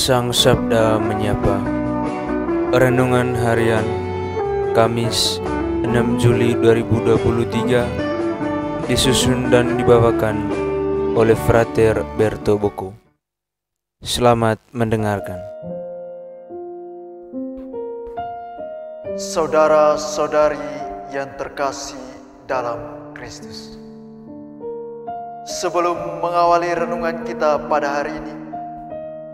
Sang Sabda Menyapa. Renungan Harian Kamis 6 Juli 2023 disusun dan dibawakan oleh Frater Berto Boko. Selamat mendengarkan. Saudara-saudari yang terkasih dalam Kristus, sebelum mengawali renungan kita pada hari ini,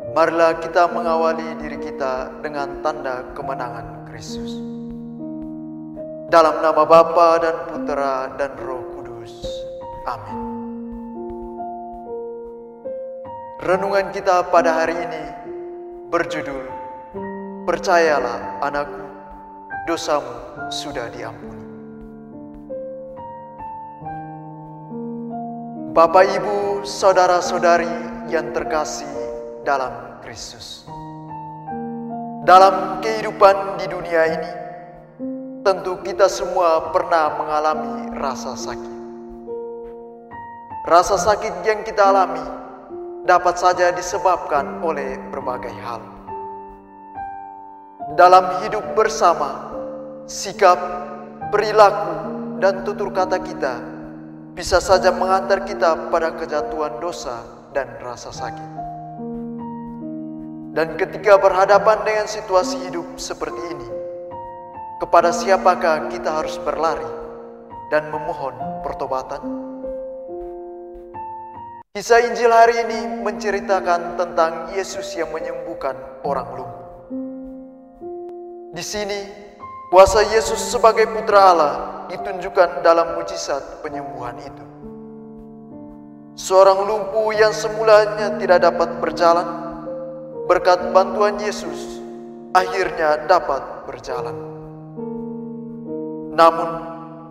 marilah kita mengawali diri kita dengan tanda kemenangan Kristus. Dalam nama Bapa dan Putera dan Roh Kudus. Amin. Renungan kita pada hari ini berjudul Percayalah anakku, dosamu sudah diampuni. Bapak, Ibu, saudara-saudari yang terkasih dalam Kristus, dalam kehidupan di dunia ini, tentu kita semua pernah mengalami rasa sakit. Rasa sakit yang kita alami dapat saja disebabkan oleh berbagai hal. Dalam hidup bersama, sikap, perilaku, dan tutur kata kita bisa saja mengantar kita pada kejatuhan dosa dan rasa sakit. Dan ketika berhadapan dengan situasi hidup seperti ini, kepada siapakah kita harus berlari dan memohon pertobatan? Kisah Injil hari ini menceritakan tentang Yesus yang menyembuhkan orang lumpuh. Di sini, kuasa Yesus sebagai Putra Allah ditunjukkan dalam mujizat penyembuhan itu. Seorang lumpuh yang semulanya tidak dapat berjalan, berkat bantuan Yesus, akhirnya dapat berjalan. Namun,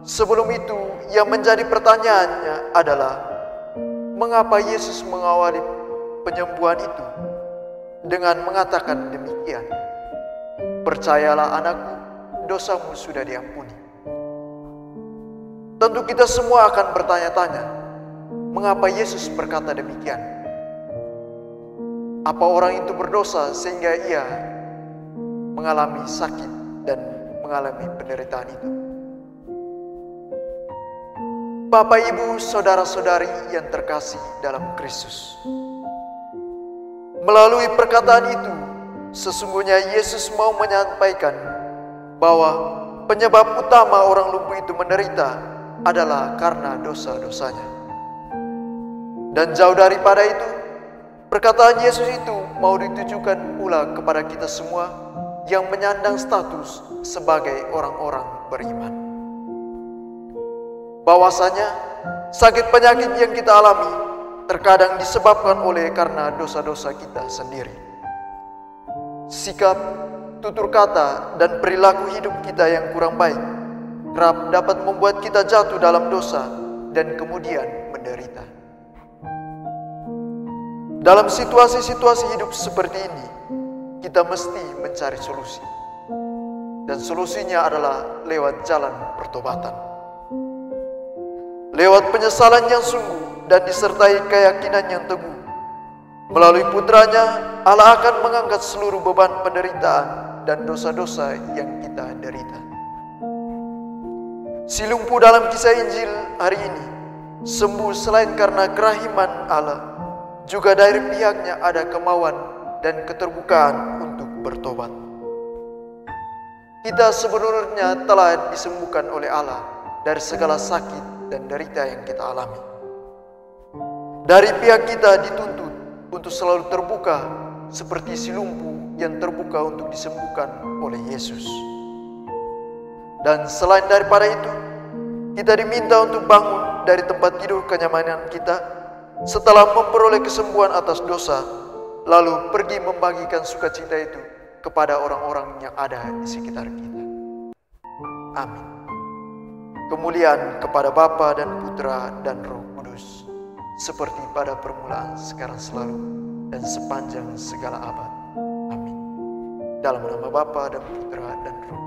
sebelum itu yang menjadi pertanyaannya adalah, mengapa Yesus mengawali penyembuhan itu dengan mengatakan demikian? Percayalah anakku, dosamu sudah diampuni. Tentu kita semua akan bertanya-tanya, mengapa Yesus berkata demikian? Apa orang itu berdosa sehingga ia mengalami sakit dan mengalami penderitaan itu? Bapak, Ibu, saudara-saudari yang terkasih dalam Kristus, melalui perkataan itu, sesungguhnya Yesus mau menyampaikan bahwa penyebab utama orang lumpuh itu menderita adalah karena dosa-dosanya. Dan jauh daripada itu, perkataan Yesus itu mau ditujukan pula kepada kita semua yang menyandang status sebagai orang-orang beriman. Bahwasanya sakit penyakit yang kita alami terkadang disebabkan oleh karena dosa-dosa kita sendiri. Sikap, tutur kata, dan perilaku hidup kita yang kurang baik kerap dapat membuat kita jatuh dalam dosa dan kemudian menderita. Dalam situasi-situasi hidup seperti ini, kita mesti mencari solusi. Dan solusinya adalah lewat jalan pertobatan. Lewat penyesalan yang sungguh dan disertai keyakinan yang teguh, melalui Putranya, Allah akan mengangkat seluruh beban penderitaan dan dosa-dosa yang kita derita. Si lumpuh dalam kisah Injil hari ini sembuh selain karena kerahiman Allah, juga dari pihaknya ada kemauan dan keterbukaan untuk bertobat. Kita sebenarnya telah disembuhkan oleh Allah dari segala sakit dan derita yang kita alami. Dari pihak kita dituntut untuk selalu terbuka seperti si lumpuh yang terbuka untuk disembuhkan oleh Yesus. Dan selain daripada itu, kita diminta untuk bangun dari tempat tidur kenyamanan kita setelah memperoleh kesembuhan atas dosa, lalu pergi membagikan sukacita itu kepada orang-orang yang ada di sekitar kita. Amin. Kemuliaan kepada Bapa dan Putra dan Roh Kudus, seperti pada permulaan, sekarang, selalu, dan sepanjang segala abad. Amin. Dalam nama Bapa dan Putra dan Roh